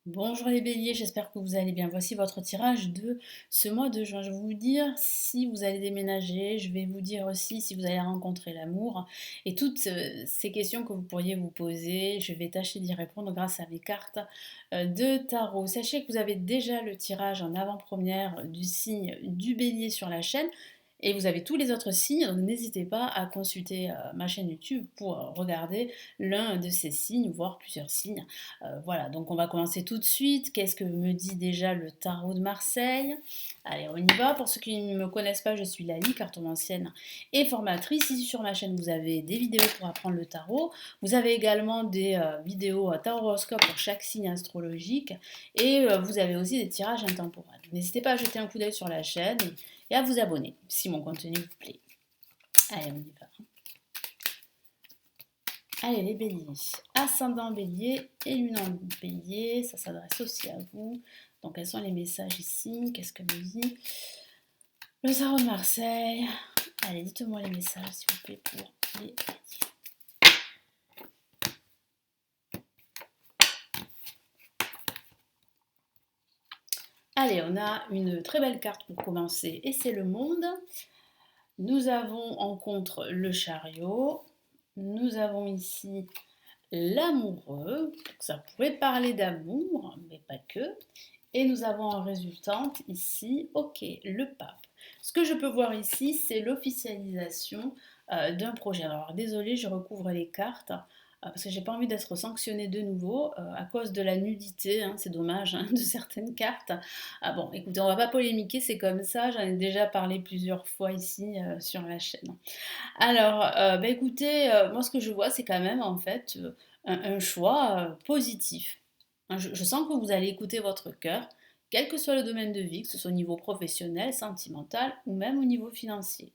Bonjour les béliers, j'espère que vous allez bien. Voici votre tirage de ce mois de juin. Je vais vous dire si vous allez déménager, je vais vous dire aussi si vous allez rencontrer l'amour et toutes ces questions que vous pourriez vous poser, je vais tâcher d'y répondre grâce à mes cartes de tarot. Sachez que vous avez déjà le tirage en avant-première du signe du bélier sur la chaîne. Et vous avez tous les autres signes, donc n'hésitez pas à consulter ma chaîne YouTube pour regarder l'un de ces signes, voire plusieurs signes. Voilà, donc on va commencer tout de suite. Qu'est-ce que me dit déjà le tarot de Marseille? Allez, on y va. Pour ceux qui ne me connaissent pas, je suis Lali, cartomancienne et formatrice. Ici sur ma chaîne, vous avez des vidéos pour apprendre le tarot. Vous avez également des vidéos tarot-horoscope pour chaque signe astrologique. Et vous avez aussi des tirages intemporels. N'hésitez pas à jeter un coup d'œil sur la chaîne et à vous abonner si mon contenu vous plaît. Allez, on y va. Allez, les béliers. Ascendant bélier et lune en bélier, ça s'adresse aussi à vous. Donc, quels sont les messages ici? Qu'est-ce que me dit le tarot de Marseille? Allez, dites-moi les messages, s'il vous plaît, pour les béliers. Allez, on a une très belle carte pour commencer, et c'est le monde. Nous avons en contre le chariot. Nous avons ici l'amoureux. Ça pourrait parler d'amour, mais pas que. Et nous avons en résultante ici, ok, le pape. Ce que je peux voir ici, c'est l'officialisation d'un projet. Alors désolé, je recouvre les cartes parce que j'ai pas envie d'être sanctionnée de nouveau à cause de la nudité, hein, c'est dommage, hein, de certaines cartes. Ah bon, écoutez, on va pas polémiquer, c'est comme ça, j'en ai déjà parlé plusieurs fois ici sur la chaîne. Alors, bah écoutez, moi ce que je vois, c'est quand même en fait un choix positif. Hein, je sens que vous allez écouter votre cœur, quel que soit le domaine de vie, que ce soit au niveau professionnel, sentimental ou même au niveau financier.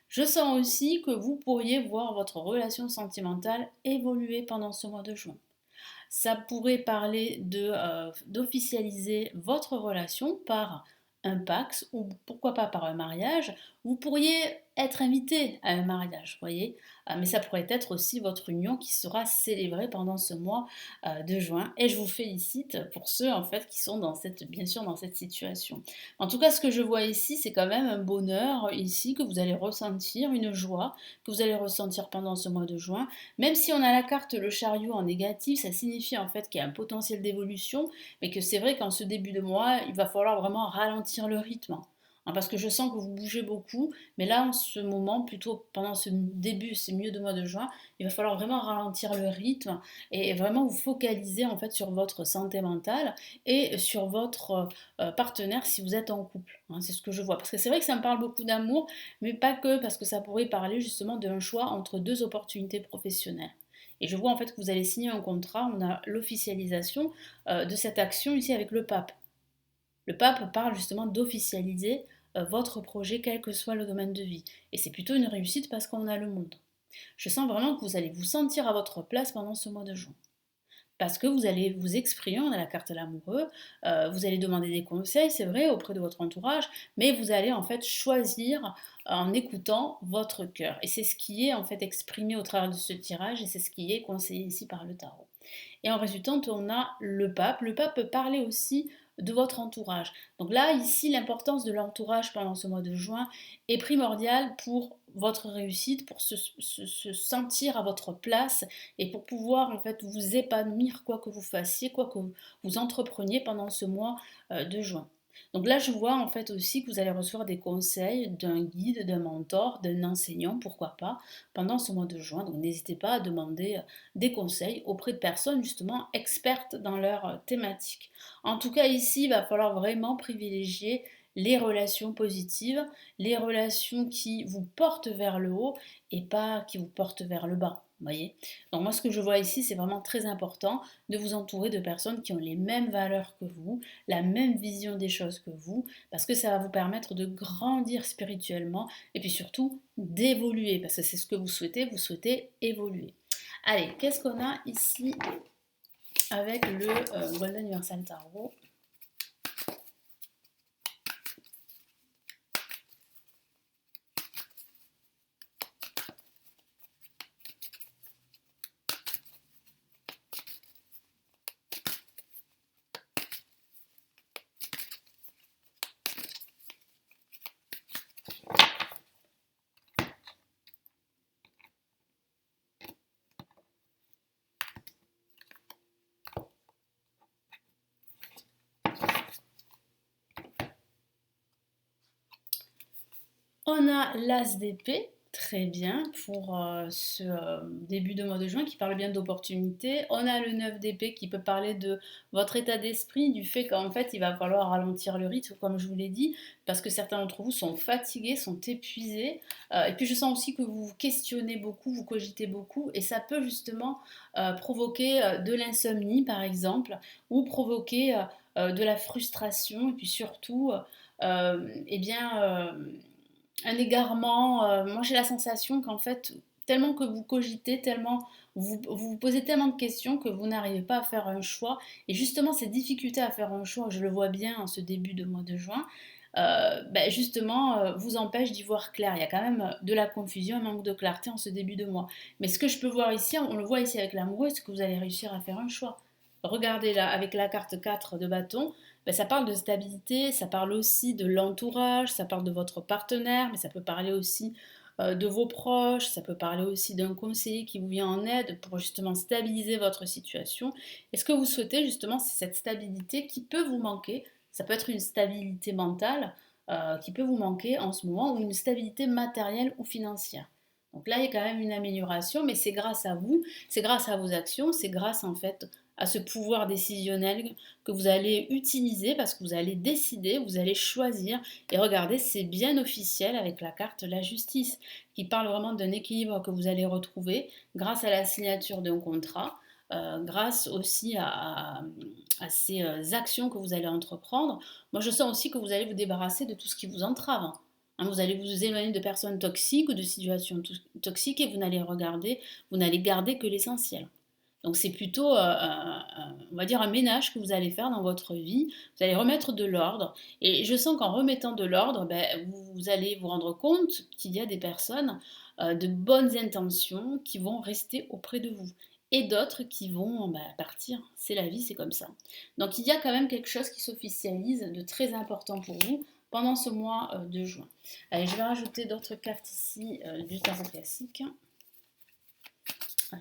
Je sens aussi que vous pourriez voir votre relation sentimentale évoluer pendant ce mois de juin. Ça pourrait parler d'officialiser votre relation par un Pax ou pourquoi pas par un mariage. Vous pourriez être invité à un mariage, voyez. Mais ça pourrait être aussi votre union qui sera célébrée pendant ce mois de juin. Et je vous félicite pour ceux en fait qui sont dans bien sûr dans cette situation. En tout cas, ce que je vois ici, c'est quand même un bonheur ici que vous allez ressentir, une joie que vous allez ressentir pendant ce mois de juin. Même si on a la carte le chariot en négatif, ça signifie en fait qu'il y a un potentiel d'évolution, mais que c'est vrai qu'en ce début de mois, il va falloir vraiment ralentir le rythme. Hein, parce que je sens que vous bougez beaucoup, mais là en ce moment, plutôt pendant ce début, c'est mieux de mois de juin, il va falloir vraiment ralentir le rythme et vraiment vous focaliser en fait sur votre santé mentale et sur votre partenaire si vous êtes en couple. Hein, c'est ce que je vois. Parce que c'est vrai que ça me parle beaucoup d'amour, mais pas que, parce que ça pourrait parler justement d'un choix entre deux opportunités professionnelles. Et je vois en fait que vous allez signer un contrat, on a l'officialisation de cette action ici avec le pape. Le pape parle justement d'officialiser votre projet, quel que soit le domaine de vie. Et c'est plutôt une réussite parce qu'on a le monde. Je sens vraiment que vous allez vous sentir à votre place pendant ce mois de juin parce que vous allez vous exprimer, on a la carte de l'amoureux, vous allez demander des conseils, c'est vrai, auprès de votre entourage, mais vous allez en fait choisir en écoutant votre cœur. Et c'est ce qui est en fait exprimé au travers de ce tirage et c'est ce qui est conseillé ici par le tarot. Et en résultante, on a le pape. Le pape peut parler aussi de votre entourage. Donc là, ici, l'importance de l'entourage pendant ce mois de juin est primordiale pour votre réussite, pour se sentir à votre place et pour pouvoir en fait vous épanouir quoi que vous fassiez, quoi que vous entrepreniez pendant ce mois de juin. Donc là, je vois en fait aussi que vous allez recevoir des conseils d'un guide, d'un mentor, d'un enseignant, pourquoi pas, pendant ce mois de juin. Donc n'hésitez pas à demander des conseils auprès de personnes justement expertes dans leur thématique. En tout cas, ici, il va falloir vraiment privilégier les relations positives, les relations qui vous portent vers le haut et pas qui vous portent vers le bas. Voyez. Donc moi ce que je vois ici c'est vraiment très important de vous entourer de personnes qui ont les mêmes valeurs que vous, la même vision des choses que vous, parce que ça va vous permettre de grandir spirituellement et puis surtout d'évoluer, parce que c'est ce que vous souhaitez évoluer. Allez, qu'est-ce qu'on a ici avec le Golden Universal Tarot? On a l'As d'épée, très bien, pour ce début de mois de juin, qui parle bien d'opportunités. On a le 9 d'épée qui peut parler de votre état d'esprit, du fait qu'en fait, il va falloir ralentir le rythme, comme je vous l'ai dit, parce que certains d'entre vous sont fatigués, sont épuisés. Et puis, je sens aussi que vous vous questionnez beaucoup, vous cogitez beaucoup, et ça peut justement provoquer de l'insomnie, par exemple, ou provoquer de la frustration, et puis surtout, eh bien, un égarement. Moi, j'ai la sensation qu'en fait, tellement que vous cogitez, tellement vous posez tellement de questions que vous n'arrivez pas à faire un choix. Et justement, cette difficulté à faire un choix, je le vois bien en ce début de mois de juin, justement, vous empêche d'y voir clair. Il y a quand même de la confusion, un manque de clarté en ce début de mois. Mais ce que je peux voir ici, on le voit ici avec l'amoureux, c'est que vous allez réussir à faire un choix. Regardez là, avec la carte 4 de bâton, ça parle de stabilité, ça parle aussi de l'entourage, ça parle de votre partenaire, mais ça peut parler aussi de vos proches, ça peut parler aussi d'un conseiller qui vous vient en aide pour justement stabiliser votre situation. Et ce que vous souhaitez justement, c'est cette stabilité qui peut vous manquer. Ça peut être une stabilité mentale qui peut vous manquer en ce moment ou une stabilité matérielle ou financière. Donc là, il y a quand même une amélioration, mais c'est grâce à vous, c'est grâce à vos actions, c'est grâce en fait à ce pouvoir décisionnel que vous allez utiliser parce que vous allez décider, vous allez choisir. Et regardez, c'est bien officiel avec la carte la justice qui parle vraiment d'un équilibre que vous allez retrouver grâce à la signature d'un contrat. Grâce aussi à ces actions que vous allez entreprendre. Moi, je sens aussi que vous allez vous débarrasser de tout ce qui vous entrave. Hein, vous allez vous éloigner de personnes toxiques ou de situations toxiques et vous n'allez garder que l'essentiel. Donc c'est plutôt, on va dire, un ménage que vous allez faire dans votre vie. Vous allez remettre de l'ordre. Et je sens qu'en remettant de l'ordre, vous allez vous rendre compte qu'il y a des personnes de bonnes intentions qui vont rester auprès de vous. Et d'autres qui vont partir. C'est la vie, c'est comme ça. Donc il y a quand même quelque chose qui s'officialise de très important pour vous pendant ce mois de juin. Allez, je vais rajouter d'autres cartes ici du tarot classique.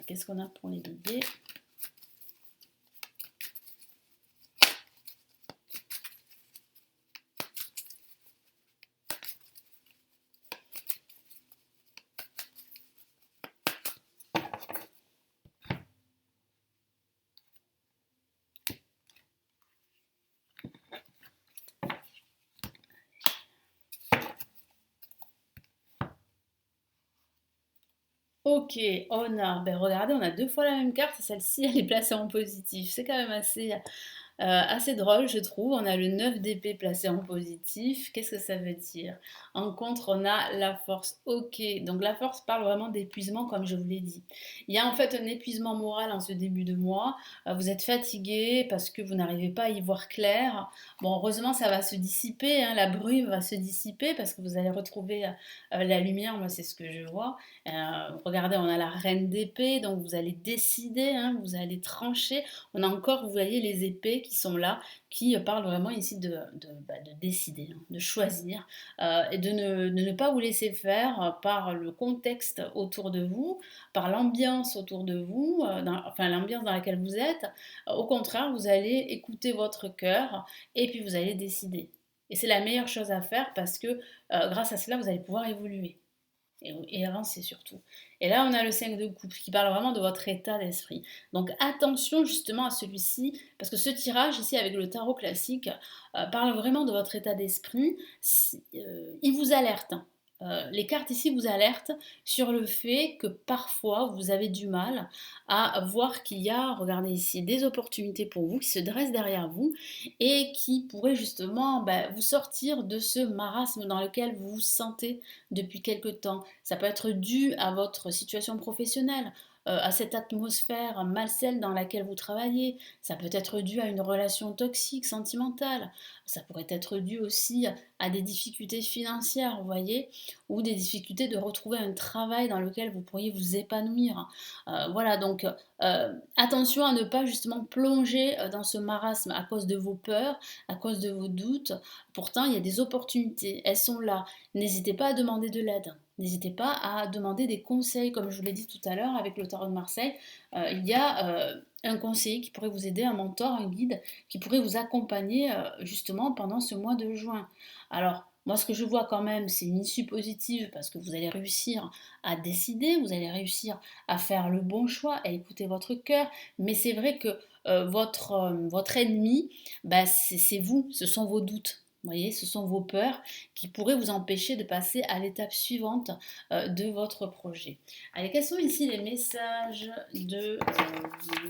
Qu'est-ce qu'on a pour les bébés? Ok, regardez, on a deux fois la même carte, celle-ci elle est placée en positif. C'est quand même assez drôle, je trouve. On a le 9 d'épée placé en positif. Qu'est-ce que ça veut dire? En contre, on a la force. Ok, donc la force parle vraiment d'épuisement, comme je vous l'ai dit. Il y a en fait un épuisement moral en ce début de mois. Vous êtes fatigué parce que vous n'arrivez pas à y voir clair. Bon, heureusement, ça va se dissiper, hein, la brume va se dissiper parce que vous allez retrouver la lumière. Moi, c'est ce que je vois. Regardez, on a la reine d'épée, donc vous allez décider, hein, vous allez trancher. On a encore, vous voyez, les épées qui sont là, qui parlent vraiment ici de décider, hein, de choisir, et de ne pas vous laisser faire par le contexte autour de vous, par l'ambiance autour de vous, enfin l'ambiance dans laquelle vous êtes. Au contraire, vous allez écouter votre cœur et puis vous allez décider. Et c'est la meilleure chose à faire parce que grâce à cela, vous allez pouvoir évoluer et avancer surtout. Et là, on a le 5 de coupe qui parle vraiment de votre état d'esprit. Donc attention justement à celui-ci, parce que ce tirage ici avec le tarot classique parle vraiment de votre état d'esprit. Il vous alerte. Les cartes ici vous alertent sur le fait que parfois vous avez du mal à voir qu'il y a, regardez ici, des opportunités pour vous qui se dressent derrière vous et qui pourraient justement vous sortir de ce marasme dans lequel vous vous sentez depuis quelque temps. Ça peut être dû à votre situation professionnelle, à cette atmosphère malsaine dans laquelle vous travaillez. Ça peut être dû à une relation toxique, sentimentale. Ça pourrait être dû aussi à des difficultés financières, vous voyez, ou des difficultés de retrouver un travail dans lequel vous pourriez vous épanouir. Voilà, donc attention à ne pas justement plonger dans ce marasme à cause de vos peurs, à cause de vos doutes. Pourtant, il y a des opportunités, elles sont là. N'hésitez pas à demander de l'aide. N'hésitez pas à demander des conseils, comme je vous l'ai dit tout à l'heure avec le tarot de Marseille. Il y a un conseiller qui pourrait vous aider, un mentor, un guide, qui pourrait vous accompagner justement pendant ce mois de juin. Alors, moi ce que je vois quand même, c'est une issue positive parce que vous allez réussir à décider, vous allez réussir à faire le bon choix, à écouter votre cœur. Mais c'est vrai que votre ennemi, bah, c'est vous, ce sont vos doutes. Vous voyez, ce sont vos peurs qui pourraient vous empêcher de passer à l'étape suivante de votre projet. Allez, quels sont ici les messages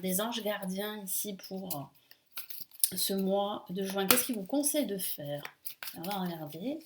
des anges gardiens ici pour ce mois de juin? Qu'est-ce qu'ils vous conseillent de faire? On va regarder.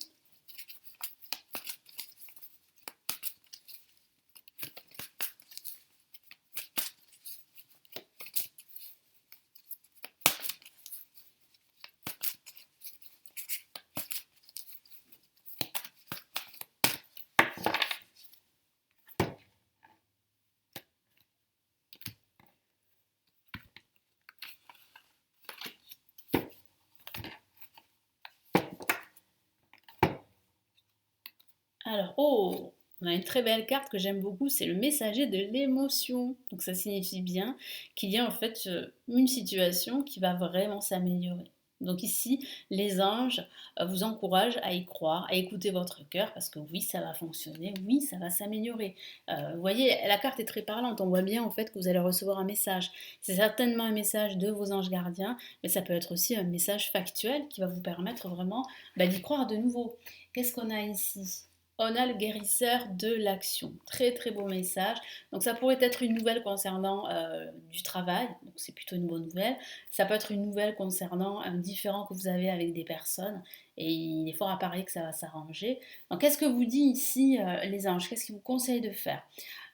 Alors, oh, on a une très belle carte que j'aime beaucoup, c'est le messager de l'émotion. Donc ça signifie bien qu'il y a en fait une situation qui va vraiment s'améliorer. Donc ici, les anges vous encouragent à y croire, à écouter votre cœur, parce que oui, ça va fonctionner, oui, ça va s'améliorer. Vous voyez, la carte est très parlante, on voit bien en fait que vous allez recevoir un message. C'est certainement un message de vos anges gardiens, mais ça peut être aussi un message factuel qui va vous permettre vraiment d'y croire de nouveau. Qu'est-ce qu'on a ici? On a le guérisseur de l'action. Très très beau message. Donc ça pourrait être une nouvelle concernant du travail, donc c'est plutôt une bonne nouvelle. Ça peut être une nouvelle concernant un différend que vous avez avec des personnes et il est fort à parier que ça va s'arranger. Donc qu'est-ce que vous dit ici les anges? Qu'est-ce qu'ils vous conseillent de faire?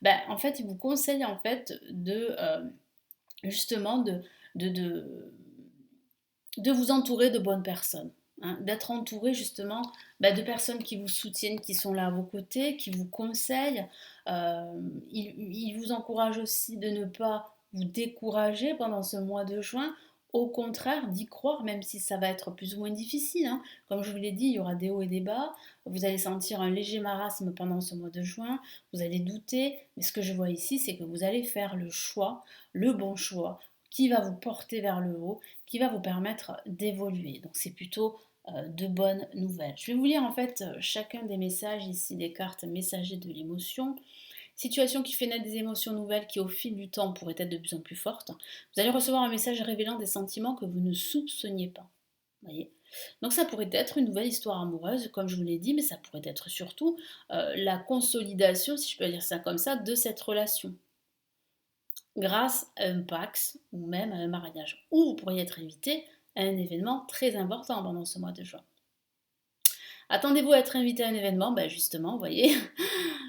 Ben, en fait, ils vous conseillent en fait de justement de, de, de vous entourer de bonnes personnes. Hein, d'être entouré justement de personnes qui vous soutiennent, qui sont là à vos côtés, qui vous conseillent. Il vous encourage aussi de ne pas vous décourager pendant ce mois de juin. Au contraire, d'y croire, même si ça va être plus ou moins difficile. Hein. Comme je vous l'ai dit, il y aura des hauts et des bas. Vous allez sentir un léger marasme pendant ce mois de juin. Vous allez douter. Mais ce que je vois ici, c'est que vous allez faire le choix, le bon choix, qui va vous porter vers le haut, qui va vous permettre d'évoluer. Donc c'est plutôt de bonnes nouvelles. Je vais vous lire en fait chacun des messages ici des cartes messagers de l'émotion. Situation qui fait naître des émotions nouvelles qui au fil du temps pourraient être de plus en plus fortes. Vous allez recevoir un message révélant des sentiments que vous ne soupçonniez pas. Voyez, donc ça pourrait être une nouvelle histoire amoureuse, comme je vous l'ai dit, mais ça pourrait être surtout la consolidation, si je peux dire ça comme ça, de cette relation grâce à un Pax ou même à un mariage. Ou vous pourriez être invité à un événement très important pendant ce mois de juin. Attendez-vous à être invité à un événement? Ben justement, vous voyez,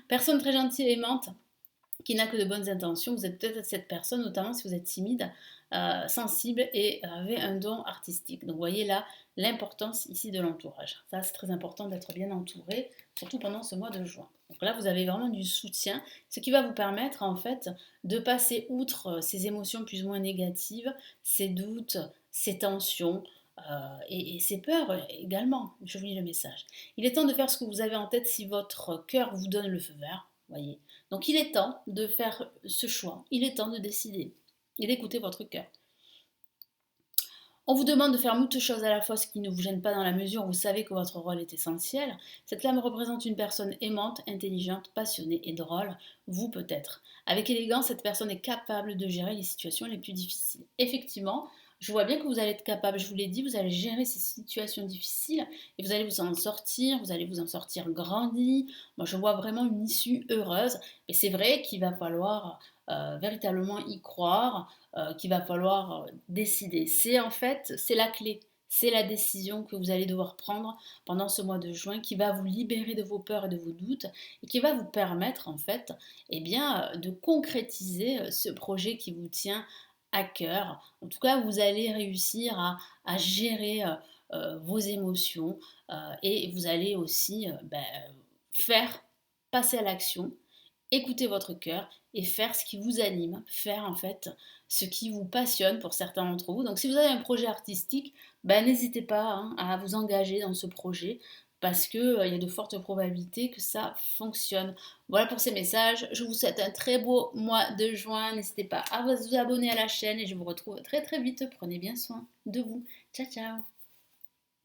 personne très gentille et aimante qui n'a que de bonnes intentions. Vous êtes peut-être cette personne, notamment si vous êtes timide, sensible et avez un don artistique. Donc vous voyez là l'importance ici de l'entourage. Ça c'est très important d'être bien entouré, surtout pendant ce mois de juin. Donc là vous avez vraiment du soutien, ce qui va vous permettre en fait de passer outre ces émotions plus ou moins négatives, ces doutes, ces tensions. Et ces peurs également, je vous lis le message. Il est temps de faire ce que vous avez en tête si votre cœur vous donne le feu vert, voyez. Donc il est temps de faire ce choix, il est temps de décider et d'écouter votre cœur. On vous demande de faire moult choses à la fois, ce qui ne vous gêne pas dans la mesure où vous savez que votre rôle est essentiel. Cette flamme représente une personne aimante, intelligente, passionnée et drôle, vous peut-être. Avec élégance, cette personne est capable de gérer les situations les plus difficiles. Effectivement, je vois bien que vous allez être capable, je vous l'ai dit, vous allez gérer ces situations difficiles et vous allez vous allez vous en sortir grandi. Moi, je vois vraiment une issue heureuse. Et c'est vrai qu'il va falloir véritablement y croire, qu'il va falloir décider. C'est en fait, c'est la clé. C'est la décision que vous allez devoir prendre pendant ce mois de juin qui va vous libérer de vos peurs et de vos doutes et qui va vous permettre en fait de concrétiser ce projet qui vous tient à cœur. En tout cas, vous allez réussir à gérer vos émotions et vous allez aussi faire passer à l'action, écouter votre cœur et faire ce qui vous anime, faire en fait ce qui vous passionne pour certains d'entre vous. Donc si vous avez un projet artistique, n'hésitez pas à vous engager dans ce projet parce qu'il y a de fortes probabilités que ça fonctionne. Voilà pour ces messages. Je vous souhaite un très beau mois de juin. N'hésitez pas à vous abonner à la chaîne et je vous retrouve très très vite. Prenez bien soin de vous. Ciao ciao.